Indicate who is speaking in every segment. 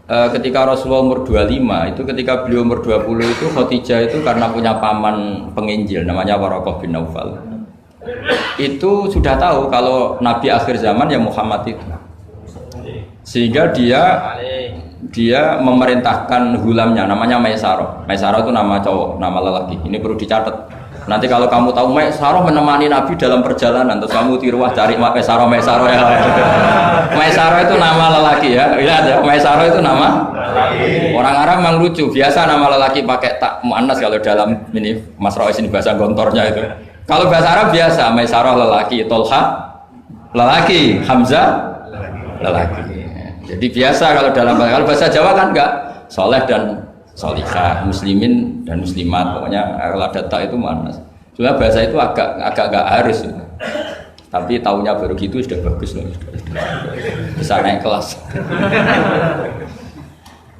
Speaker 1: ketika Rasulullah umur 25 itu ketika beliau umur 20 itu Khadijah itu karena punya paman penginjil namanya Waraqah bin Naufal. Itu sudah tahu kalau Nabi akhir zaman ya Muhammad itu. Sehingga dia memerintahkan hulamnya namanya Maisarah. Maisarah itu nama cowok, nama lelaki. Ini perlu dicatat. Nanti kalau kamu tahu Maisarah menemani Nabi dalam perjalanan, terus kamu tiruah cari Maisarah ya. Maisarah itu nama lelaki ya. Lihat ya, Maisarah itu nama. Orang Arab memang lucu. Biasa nama lelaki pakai tak muannas kalau dalam ini Mas Rois ini bahasa gontornya itu. Kalau bahasa Arab biasa Maisarah lelaki, Tolha lelaki, Hamzah lelaki. Jadi biasa kalau bahasa Jawa kan enggak soleh dan solihah, muslimin dan muslimat, pokoknya kalau ada tak itu muannas. Cuma bahasa itu agak enggak harus. Gitu. Tapi tahunya baru gitu sudah bagus loh. Bisa naik kelas.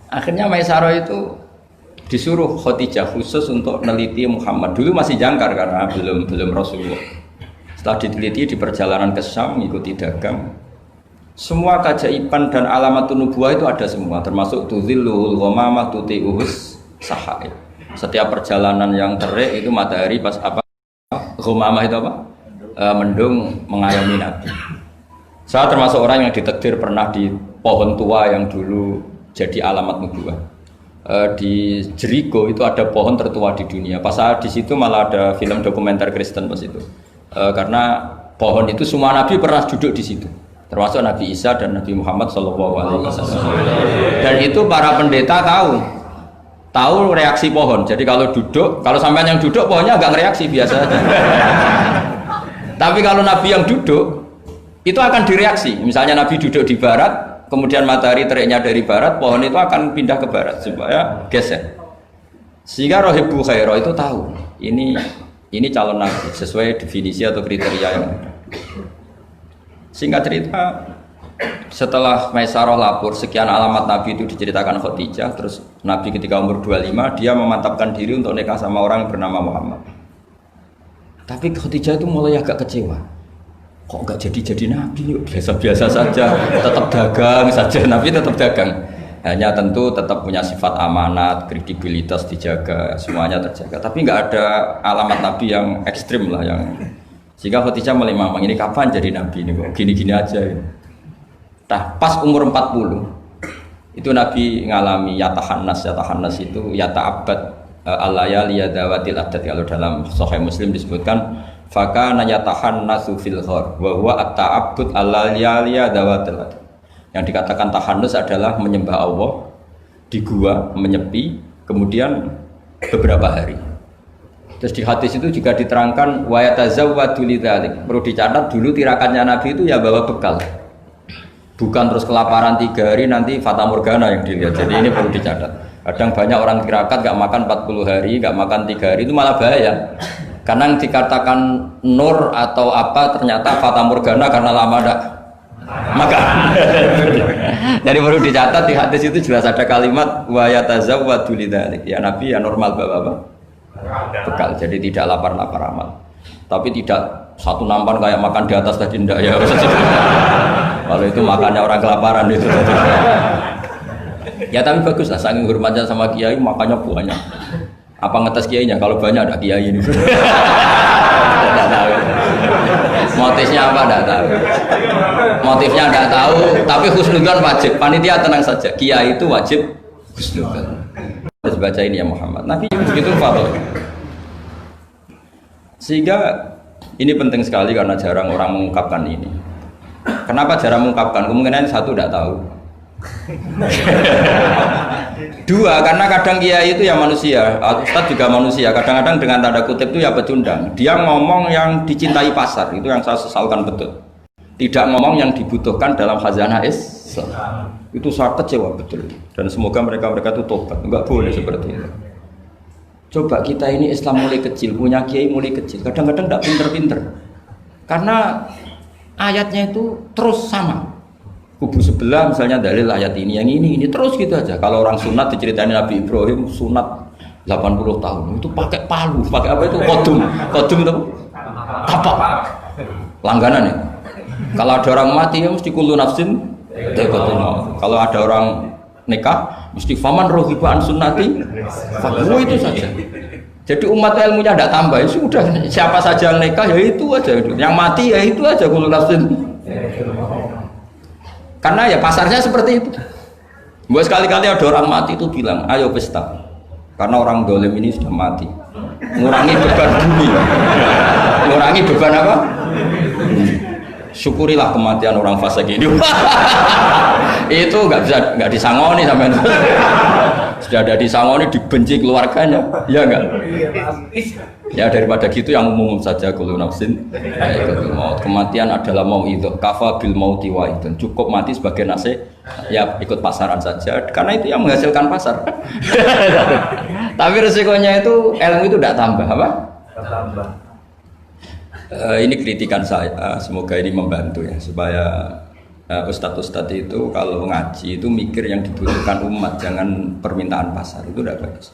Speaker 1: Akhirnya Maisarah itu disuruh Khadijah khusus untuk meneliti Muhammad. Dulu masih jangkar karena belum Rasulullah. Setelah diteliti di perjalanan ke Syam mengikuti dagang. Semua keajaiban dan alamat nubuwah itu ada semua, termasuk tuzilluhul ghamamah tuti'uhus sahaib. Setiap perjalanan yang terik itu matahari pas apa? Ghamamah itu apa? Mendung mengayomi Nabi. Saya termasuk orang yang ditakdir pernah di pohon tua yang dulu jadi alamat nubuwah. Di Jericho itu ada pohon tertua di dunia. Pas saat di situ malah ada film dokumenter Kristen pas itu. Karena pohon itu semua nabi pernah duduk di situ. Termasuk Nabi Isa dan Nabi Muhammad SAW. Dan itu para pendeta tahu reaksi pohon. Jadi kalau sampean yang duduk pohonnya agak reaksi biasa aja. Tapi kalau Nabi yang duduk itu akan direaksi. Misalnya Nabi duduk di barat, kemudian matahari teriknya dari barat, pohon itu akan pindah ke barat supaya geser. Sehingga Rohibu Khairah itu tahu ini calon Nabi sesuai definisi atau kriteria yang ada. Singkat cerita, setelah Maisarah lapor sekian alamat Nabi itu diceritakan Khadijah, terus Nabi ketika umur 25 dia memantapkan diri untuk nikah sama orang yang bernama Muhammad. Tapi Khadijah itu mulai agak kecewa. Kok nggak jadi Nabi? Biasa-biasa saja, tetap dagang saja. Nabi tetap dagang. Hanya tentu tetap punya sifat amanat, kredibilitas dijaga, semuanya terjaga. Tapi nggak ada alamat Nabi yang ekstrim lah yang. Sehingga Khadijah mulai mamang ini kapan jadi Nabi ini kok gini-gini aja ya. Nah pas umur 40 itu Nabi ngalami yatahannas itu yata'abbad al-layali yadawatil adat. Kalau dalam Sahih Muslim disebutkan fakana yatahannasu fil ghar wa huwa at-ta'abbud al-layali yadawatil adat. Yang dikatakan tahannus adalah menyembah Allah di gua, menyepi, kemudian beberapa hari. Terus di hadis itu juga diterangkan wa yatazawwadu lidzalik. Perlu dicatat dulu tirakannya Nabi itu ya bawa bekal. Bukan terus kelaparan 3 hari nanti fata morgana yang dilihat. Jadi ini perlu dicatat. Kadang banyak orang tirakat gak makan 40 hari, gak makan 3 hari itu malah bahaya. Karena yang dikatakan nur atau apa ternyata fata morgana karena lama gak makan. Jadi perlu dicatat di hadis itu jelas ada kalimat wa yatazawwadu lidzalik. Ya Nabi ya normal bawa apa? Bekal, jadi tidak lapar-lapar amat. Tapi tidak satu nampan kayak makan di atas tadi ndak ya. Kalau itu makannya orang kelaparan itu. Ya tapi bagus lah, saking hormatnya sama kiai makannya banyak. Apa ngetes kiainya? Kalau banyak ada kiai ini. Tidak tahu. Motifnya apa tidak tahu. Motifnya tidak tahu. Tapi husnudzon wajib. Panitia tenang saja. Kiai itu wajib husnudzon. Harus baca ini ya Muhammad. Nabi begitu fadl. Sehingga ini penting sekali karena jarang orang mengungkapkan ini. Kenapa jarang mengungkapkan? Kemungkinan satu tidak tahu. Dua, karena kadang kiai itu ya manusia, Ustadz juga manusia. Kadang-kadang dengan tanda kutip itu ya pecundang. Dia ngomong yang dicintai pasar, itu yang saya sesalkan betul. Tidak ngomong yang dibutuhkan dalam khazanah Islam. Itu saya kecewa betul. Dan semoga mereka itu tobat. Enggak boleh seperti itu. Coba kita ini Islam mulai kecil, punya kiai mulai kecil. Kadang-kadang tidak pinter-pinter. Karena ayatnya itu terus sama. Kubu sebelah misalnya dalil ayat ini, yang ini terus gitu aja. Kalau orang sunat diceritain Nabi Ibrahim sunat 80 tahun itu pakai palu, pakai apa itu? Kodum itu apa? Langganan ya. Kalau ada orang mati ya mesti kullu nafsin. Kalau ada orang nikah mesti faman rohiba an sunnati fahuwa itu saja. Jadi umat ilmunya tidak tambah, ya sudah siapa saja yang nikah ya itu aja, yang mati ya itu aja kullu nafsin. Karena ya pasarnya seperti itu. Buat sekali-kali ada orang mati itu bilang, ayo pesta. Karena orang dolim ini sudah mati. Ngurangi beban bumi. Ngurangi beban apa? Syukurilah kematian orang fasik ini. Itu nggak disangoni sampai sudah ada disangoni dibenci keluarganya, ya enggak? Ya daripada gitu yang umum saja kullu nafsin dha'iqatul maut. Kematian adalah mau'idhah, kafa bil mauti wa'idun. Cukup mati sebagai nasihat, ya ikut pasaran saja karena itu yang menghasilkan pasar. Tapi resikonya itu ilmu itu tidak tambah apa? Tambah. Ini kritikan saya, semoga ini membantu ya supaya ustadz-ustadz itu kalau ngaji itu mikir yang dibutuhkan umat, jangan permintaan pasar, itu tidak bagus.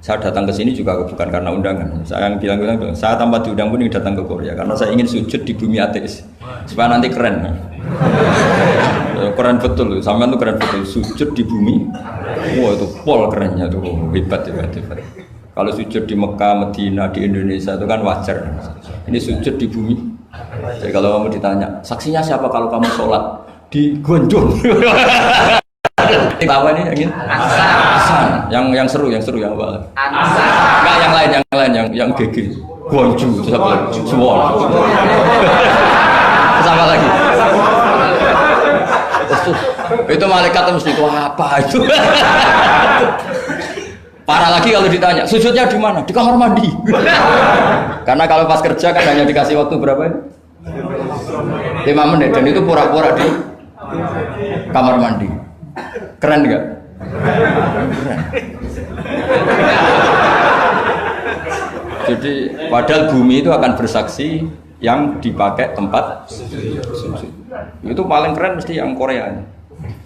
Speaker 1: Saya datang ke sini juga bukan karena undangan. Saya yang bilang saya tanpa diundang pun ingin datang ke Korea karena saya ingin sujud di bumi ateis supaya nanti keren. Keren betul, sampean tuh keren betul sujud di bumi. Wah itu pol kerennya tuh, hebat. Kalau sujud di Mekah, Medina, di Indonesia itu kan wajar. Ini sujud di bumi. Jadi kalau kamu ditanya, saksinya siapa kalau kamu sholat di Gonjong? Apa ini yang ini? Yang seru yang apa? Enggak yang lain yang gigi. Gonjong itu apa? Suwon. Sama lagi. Itu malaikat mesti itu apa itu? Parah lagi kalau ditanya, sujudnya di mana? Di kamar mandi. Karena kalau pas kerja kan hanya dikasih waktu berapa ini? 5 menit dan itu pura-pura di kamar mandi. Keren nggak? Keren. Jadi padahal bumi itu akan bersaksi yang dipakai tempat sujud. Itu paling keren mesti yang Korea.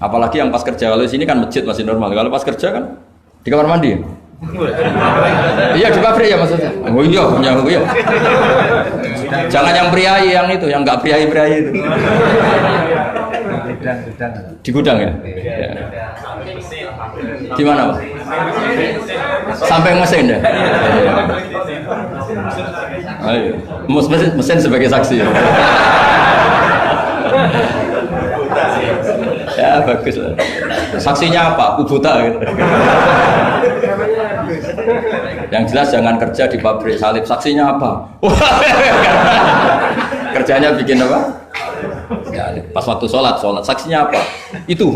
Speaker 1: Apalagi yang pas kerja. Kalau sini kan masjid masih normal. Kalau pas kerja kan di kamar mandi ya? Iya di pabrik ya maksudnya. Oh iya. Jangan yang priai yang itu, yang nggak priai itu. Di gudang ya? Ya. Gimana Pak? Sampai mesin ya? Ayo, mesin sebagai saksi ya? Ya bagus lah. Saksinya apa? Aku buta gitu. Yang jelas jangan kerja di pabrik salib. Saksinya apa? Kerjanya bikin apa? Ya, pas waktu sholat. Saksinya apa? Itu.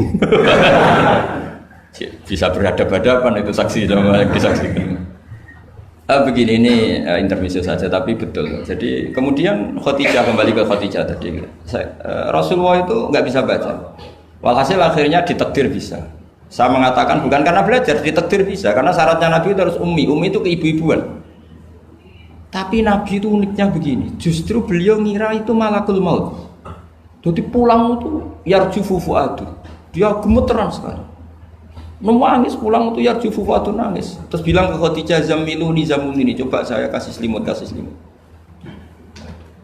Speaker 1: Bisa berhadapan-hadapan itu saksi sama yang disaksikan. Begini ini intermezzo saja tapi betul. Jadi kemudian Khadijah, kembali ke Khadijah tadi. Rasulullah itu nggak bisa baca. Walhasil akhirnya ditakdir bisa. Saya mengatakan bukan karena belajar, ditakdir bisa. Karena syaratnya Nabi itu harus ummi. Ummi itu keibu-ibuan. Tapi Nabi itu uniknya begini. Justru beliau ngira itu malakul maut. Jadi pulang itu yarjufu fuadu. Dia gemeteran sekali. Nangis pulang itu yarjufu fuadu nangis. Terus bilang ke Khadijah zamiluni. Coba saya kasih selimut.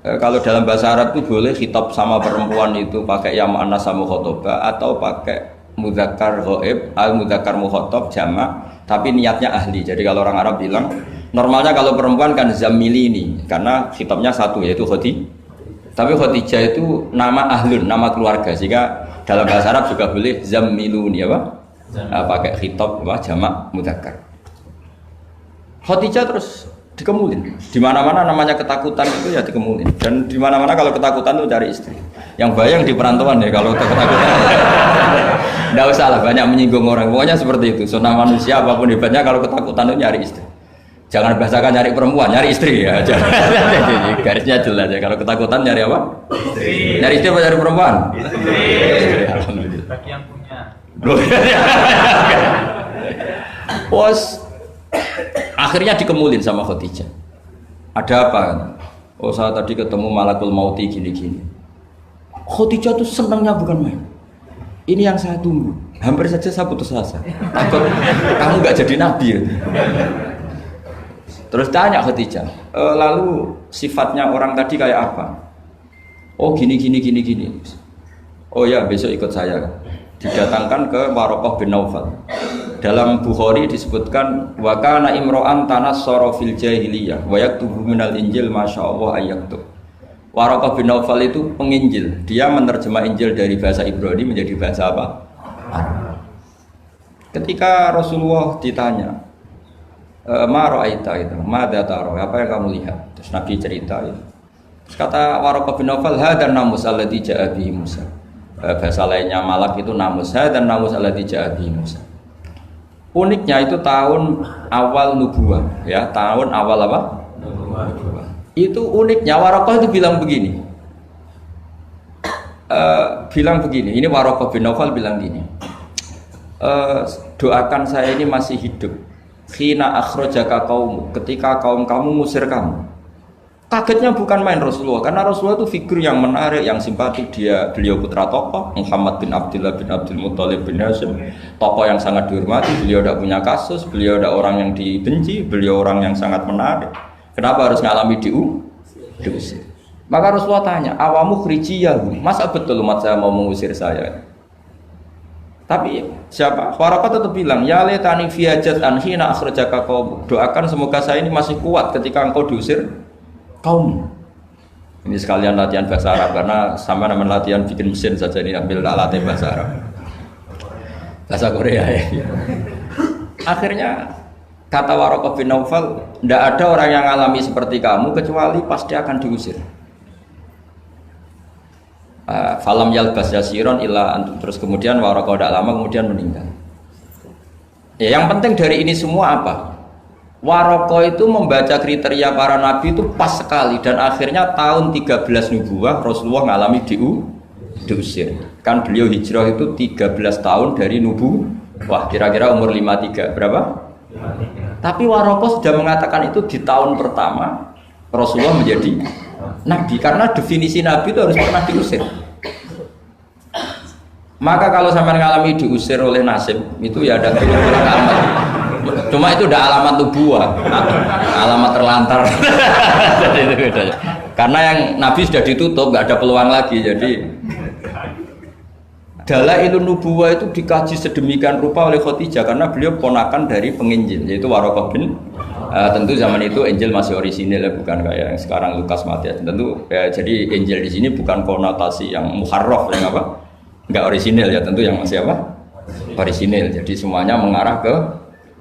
Speaker 1: Kalau dalam bahasa Arab itu boleh khitab sama perempuan itu pakai ya mu'annas sama khotoba atau pakai mudzakkar ghaib, al mudzakkar mukhatab jamak, tapi niatnya ahli. Jadi kalau orang Arab bilang normalnya kalau perempuan kan zamili ini karena khitabnya satu yaitu Khadijah. Tapi Khadijah itu nama ahlun, nama keluarga. Sehingga dalam bahasa Arab juga boleh zamiluni apa? Pakai khitab apa jamak mudzakkar. Khadijah terus dikemulin. Di mana-mana namanya ketakutan itu ya dikemulin. Dan di mana-mana kalau ketakutan itu cari istri. Yang bayang di perantauan ya kalau ketakutan. Tidak usah lah banyak menyinggung orang. Pokoknya seperti itu. Sunnah manusia apapun hebatnya kalau ketakutan itu nyari istri. Jangan bahasakan nyari perempuan, nyari istri ya. Jadi garisnya jelas ya. Kalau ketakutan nyari apa? Istri. Nyari istri apa nyari perempuan? Istri. Alhamdulillah. Bagi yang punya. Bos. Akhirnya dikemulin sama Khadijah. Ada apa? Oh saya tadi ketemu malakul mauti gini-gini. Khadijah tuh senangnya bukan main. Ini yang saya tunggu. Hampir saja saya putus asa. Takut kamu nggak jadi nabi ya. Terus tanya Khadijah, lalu sifatnya orang tadi kayak apa? Oh gini. Oh ya besok ikut saya. didatangkan ke Waraqah bin Naufal. Dalam Bukhari disebutkan wa kana imro'an tanassara fil jahiliyah wa yaktubu minal injil masyaallah ayaktub. Waraqah bin Naufal itu penginjil, dia menerjemah Injil dari bahasa Ibrani menjadi bahasa apa? Arab. Ketika Rasulullah ditanya ma ra'aita itu, madza tara, apa yang kamu lihat? Terus Nabi cerita itu. Terus kata Waraqah bin Naufal, hadan namus alladzi ja'a bihi Musa. Bahasa lainnya malak itu namus, hadan namus alladzi ja'a bihi Musa. Uniknya itu tahun awal nubuwah, ya, tahun awal apa? Nubuwah. Itu uniknya Waraqah itu bilang begini. Ini Waraqah bin Naufal bilang gini. Doakan saya ini masih hidup. Khina akhrajaka qaum, ketika kaum kamu ngusir kamu. Kagetnya bukan main Rasulullah, karena Rasulullah itu figur yang menarik, yang simpatik. Beliau putra tokoh, Muhammad bin Abdullah bin Abdul Muttalib bin Hashim, tokoh yang sangat dihormati. Beliau tidak punya kasus, beliau tidak orang yang dibenci, beliau orang yang sangat menarik. Kenapa harus ngalami diusir? Maka Rasulullah tanya, awamu khrijiyahum, masa betul umat saya mau mengusir saya? Tapi siapa? Waraqah tetap bilang, ya letani fi hajat an hina akhrajaka qaum. Doakan semoga saya ini masih kuat ketika engkau diusir kaum. Ini sekalian latihan bahasa Arab, karena sama nama latihan bikin mesin saja ini ambil alatnya bahasa Arab. Bahasa Korea ya. Akhirnya kata Waraqah bin Naufal, tidak ada orang yang alami seperti kamu kecuali pasti akan diusir. Falam yalbas yasiron illa antum. Terus kemudian Waraqah tidak lama kemudian meninggal. Ya, yang penting dari ini semua apa? Waraqah itu membaca kriteria para nabi itu pas sekali, dan akhirnya tahun 13 nubuwah Rasulullah mengalami diusir. Kan beliau hijrah itu 13 tahun dari nubuwah, kira-kira umur 53 berapa? 53. Tapi Waraqah sudah mengatakan itu di tahun pertama Rasulullah menjadi nabi, karena definisi nabi itu harus pernah diusir. Maka kalau sampai mengalami diusir oleh nasib itu ya ada alamat. Cuma itu udah alamat nubuwah, alamat terlantar. Jadi itu bedanya. Karena yang nabi sudah ditutup, nggak ada peluang lagi. Jadi Dalailun nubuwah itu dikaji sedemikian rupa oleh Khadijah karena beliau ponakan dari penginjil, yaitu Waraqah bin. Tentu zaman itu Injil masih orisinil ya, bukan kayak yang sekarang Lukas Matius. Tentu ya, jadi Injil di sini bukan konotasi yang muharraf yang apa? Enggak orisinil ya, tentu yang masih apa? Orisinil. Jadi semuanya mengarah ke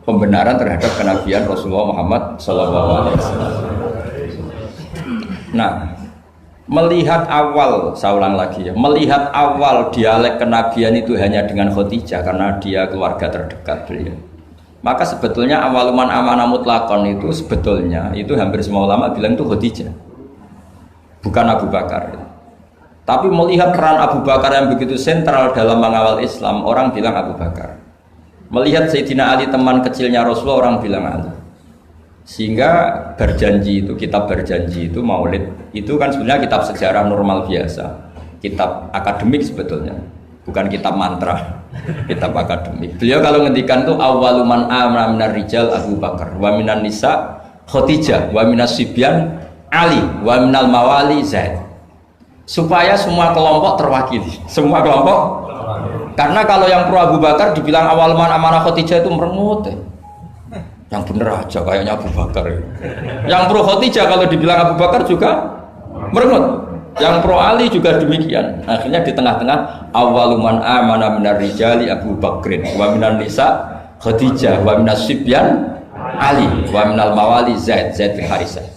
Speaker 1: pembenaran terhadap kenabian Rasulullah Muhammad SAW. Nah, melihat awal, saya ulang lagi ya, melihat awal dialek kenabian itu hanya dengan Khadijah karena dia keluarga terdekat beliau. Maka sebetulnya awaluman amanah mutlakon itu sebetulnya itu hampir semua ulama bilang itu Khadijah, bukan Abu Bakar. Tapi melihat peran Abu Bakar yang begitu sentral dalam mengawal Islam, orang bilang Abu Bakar. Melihat Sayyidina Ali teman kecilnya Rasulullah, orang bilang Ali. Sehingga berjanji itu, kitab berjanji itu, maulid itu kan sebenarnya kitab sejarah normal biasa, kitab akademik sebetulnya, bukan kitab mantra, kitab akademik. Beliau kalau ngendikan tuh awaluman amana minar rijal Abu Bakar, wa minan nisa Khadijah, wa minas sibyan Ali, wa minal mawali Zaid. Supaya semua kelompok terwakili, semua kelompok. Karena kalau yang pro Abu Bakar dibilang awaluman amanah Khadijah itu merengut ya. Yang bener aja kayaknya Abu Bakar. Yang pro Khadijah kalau dibilang Abu Bakar juga merengut. Yang pro Ali juga demikian. Akhirnya di tengah-tengah awaluman amana minar rijali Abu Bakrin wa minan nisa Khadijah wa minas sibyan Ali wa minal mawali Zaid bin Harisah.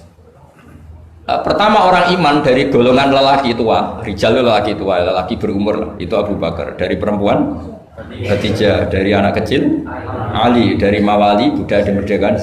Speaker 1: Pertama orang iman dari golongan lelaki tua, rijal lelaki tua, lelaki berumur itu Abu Bakar. Dari perempuan Khadijah, dari anak kecil Ali, dari mawali budak dimerdekakan